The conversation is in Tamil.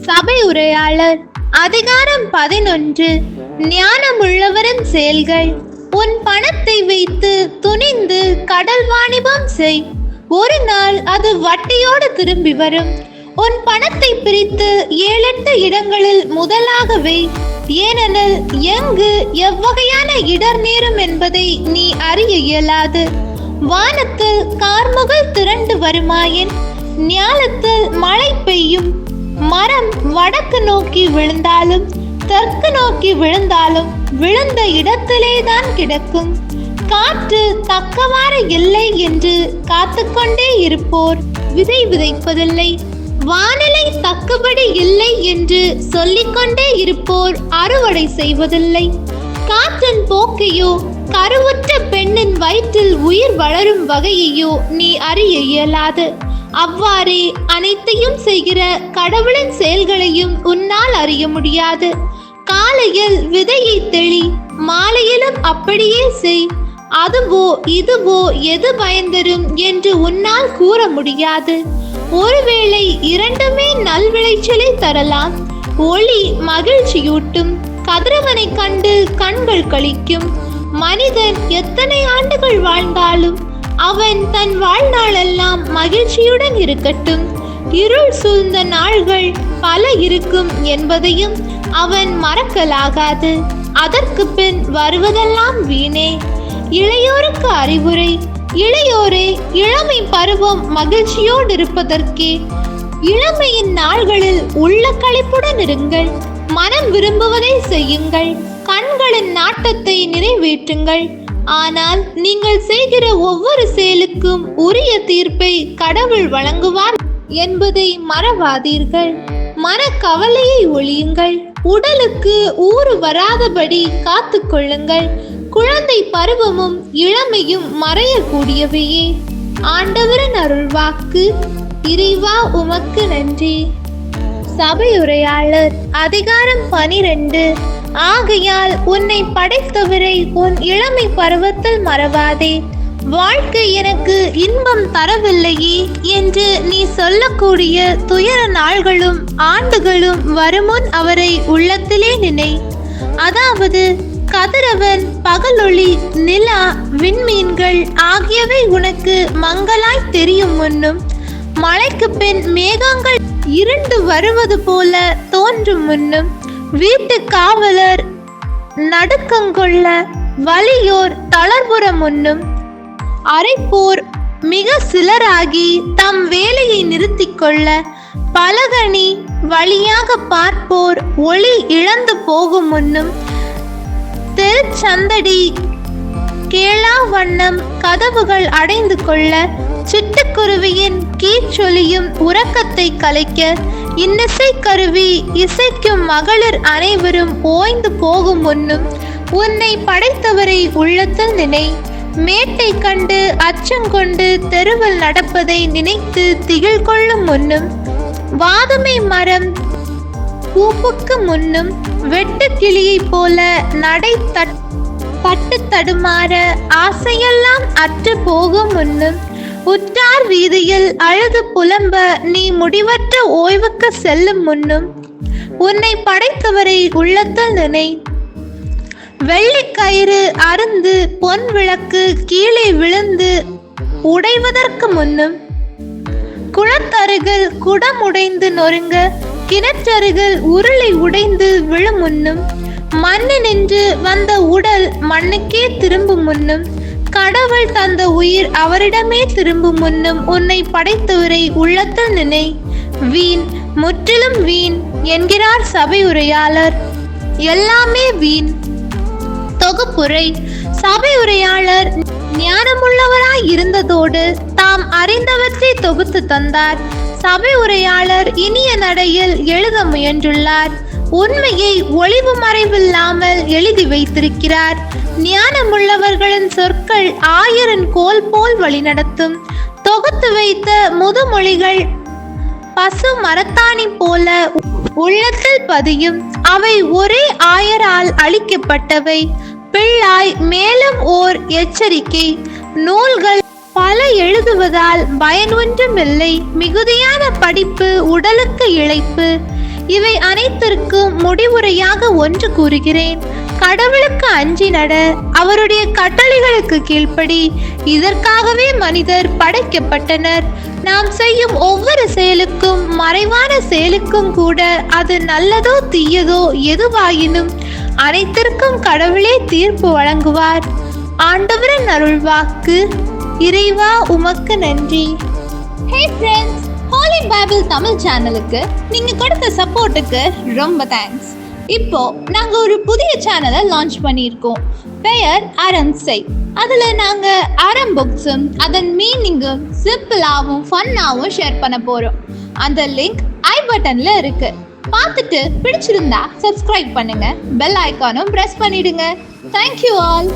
சபை உரையாளர் அதிகாரம் 11. ஞானமுள்ளவரின் செயல்கள். உன் பணத்தை வைத்து துணிந்து கடல் வாணிபம் செய், ஒரு நாள் அது வட்டியோடு திரும்பி வரும். உன் பணத்தை பிரித்து 7-8 இடங்களில் முதலாகவே, ஏனெனில் எங்கு எவ்வகையான இடர் நேரும் என்பதை நீ அறிய இயலாது. வானத்தில் கார்முகில் திரண்டு வருமாயின் ஞாலத்தில் மழை பெய்யும். மரம் வடக்கு நோக்கி விழுந்தாலும் தெற்கு நோக்கி விழுந்தாலும் விழுந்த இடத்திலேதான் கிடக்கும். காற்று தக்கவாறு இல்லை என்று காத்துக்கொண்டே இருப்போர் விதை விதைப்பதில்லை. வானிலை தக்கபடி இல்லை என்று சொல்லிக்கொண்டே இருப்போர் அறுவடை செய்வதில்லை. காற்றின் போக்கையோ கருவுற்ற பெண்ணின் வயிற்றில் உயிர் வளரும் வகையையோ நீ அறிய இயலாது. அவ்வாறே அனைத்தையும் செய்கிற கடவுளின் செயல்களையும் உன்னால் அறிய முடியாது. காலையில் விதையை தெளி, மாலையிலும் அப்படியே செய். அதுவோ இதுவோ எது பயன்தரும் என்று உன்னால் கூற முடியாது. ஒருவேளை இரண்டுமே நல்விளைச்சலை தரலாம். ஒளி மகிழ்ச்சியூட்டும், கதிரவனை கண்டு கண்கள் களிக்கும். மனிதன் எத்தனை ஆண்டுகள் வாழ்ந்தாலும் அவன் தன் வாழ்நாளெல்லாம் மகிழ்ச்சியுடன் இருக்கட்டும். இருள் சூழ்ந்த நாள்கள் பல இருக்கும் என்பதையும் அவன் மறக்கலாகாது. அதற்கு பின் வருவதெல்லாம் வீணே. இளையோருக்கு அறிவுரை. இளையோரே, இளமை பருவம் மகிழ்ச்சியோடு இருப்பதற்கே. இளமையின் நாள்களில் உள்ள களிப்புடன் இருங்கள். மனம் விரும்புவதை செய்யுங்கள். கண்களின் நாட்டத்தை நிறைவேற்றுங்கள். ஆனால் நீங்கள் செய்கிற ஒவ்வொரு செயலுக்கும் உரிய தீர்ப்பை கடவுள் வழங்குவார் என்பதை மறவாதீர்கள். மனக்கவலையை ஒழியுங்கள். உடலுக்கு ஊறு வராதபடி காத்து கொள்ளுங்கள். குழந்தை பருவமும் இளமையும் மறையக்கூடியவையே. ஆண்டவரின் அருள்வாக்கு. இறைவா உமக்கு நன்றி. சபை உரையாளர் அதிகாரம் 12. ஆகையால் உன்னை படைத்தவரை உன் இளமை பருவத்தில் மறவாதே. வாழ்க்கை எனக்கு இன்பம் தரவில்லையே என்று நீ சொல்லக்கூடிய துயர நாள்களும் ஆண்டுகளும் வருமுன் அவரை உள்ளத்திலே நினை. அதாவது கதிரவன், பகலொளி, நிலா, விண்மீன்கள் ஆகியவை உனக்கு மங்களாய் தெரியும் முன்னும், மழைக்கு பின் மேகங்கள் இருண்டு வருவது போல தோன்றும் முன்னும், வீட்டு காவலர் நடுக்கங்கொள்ள, வலியோர் தளர்வுற முன்னும், அரைப்போர் மிக சிலராகி தம் வேலையை நிறுத்திக் கொள்ள, பலகணி வழியாக பார்ப்போர் ஒளி இழந்து போகும் முன்னும், தெருச்சந்தடி கேளா வண்ணம் கதவுகள் அடைந்து கொள்ள, சிட்டுக்குருவியின் கீச்சொலியும் உறக்கத்தை கலைக்க, இன்னிசை கருவி இசைக்கும் மகளிர் அனைவரும் ஓய்ந்து போகும் முன்னும் உன்னை படைத்தவரை உள்ளத்தில் நினை. மேட்டை கண்டு அச்சங்கொண்டு தெருவில் நடப்பதை நினைத்து திகில் கொள்ளும் முன்னும், வாதுமை மரம் பூப்புக்கு முன்னும், வெட்டு கிளியைப் போல நடை தட்டு தடுமாற ஆசையெல்லாம் அற்று போகும் முன்னும், உற்றார் வீதியில் அழுது புலம்ப நீ முடிவற்ற ஓய்வுக்கு செல்லும் முன்னும் உன்னை படைத்தவரை உள்ளத்தில் நினை. வெள்ளிக்கயிறு அருந்து பொன் விளக்கு கீழே விழுந்து உடைவதற்கு முன்னும், குளத்தருகில் குடம் உடைந்து நொறுங்க, கிணற்றருகில் உருளை உடைந்து விழும் முன்னும், மண்ணினின்று வந்த உடல் மண்ணுக்கே திரும்பும் முன்னும், கடவுள் தந்த உயிர் அவரிடமே திரும்பும் முன்னும் உன்னை படைத்தவரை உள்ளத்தில் நினை. வீண், முற்றிலும் வீண் என்கிறார் சபை உரையாளர். எல்லாமே வீண். தொகுப்புரை. சபை உரையாளர் ஞானமுள்ளவராய் இருந்ததோடு தாம் அறிந்தவற்றை தொகுத்து தந்தார். சபை உரையாளர் இனிய நடையில் எழுத முயன்றுள்ளார். உண்மையை ஒளிவு மறைவில்லாமல் எழுதி வைத்திருக்கிறார். ஞானமுள்ளவர்களின் சொற்கள் 1000 கோல் போல் வழிநடத்தும். தொகுத்து வைத்த முதுமொழிகள் பசு மரத்தாணி போல உள்ளத்தில் பதியும். அவை ஒரே ஆயரால் அளிக்கப்பட்டவை. பிள்ளாய் மேலும் ஓர் எச்சரிக்கை. நூல்கள் பல எழுதுவதால் பயன் ஒன்றுமில்லை. மிகுதியான படிப்பு உடலுக்கு இளைப்பு. இவை அனைத்திற்கும் முடிவுரையாக ஒன்று கூறுகிறேன். கடவுளுக்கு அஞ்சி நட, அவருடைய கட்டளைகளுக்கு கீழ்ப்படி. இதற்காகவே மனிதர் படைக்கப்பட்டனர். நாம் செய்யும் ஒவ்வொரு செயலுக்கும், மறைவான செயலுக்கும் கூட, அது நல்லதோ தீயதோ எதுவாயினும் அனைத்திற்கும் கடவுளே தீர்ப்பு வழங்குவார். ஆண்டவரின் அருள்வாக்கு. இறைவா உமக்கு நன்றி. Hey friends, holy Bible Tamil சேனலுக்கு நீங்க கொடுத்த சப்போர்ட்டுக்கு ரொம்ப தேங்க்ஸ். இப்போ நாங்க ஒரு புதிய சேனலை லான்ச் பண்ணியிருக்கோம். பெயர் அரம்சை. அதுல நாங்க அறம் புக்ஸும் அதன் மீனிங்கும் சிம்பிளாகவும் ஃபன்னாகவும் ஷேர் பண்ண போறோம். அந்த லிங்க் ஐ பட்டன்ல இருக்கு. பார்த்துட்டு பிடிச்சிருந்தா சப்ஸ்கிரைப் பண்ணுங்க. பெல் ஐக்கானும் பிரஸ் பண்ணிடுங்க. Thank you all.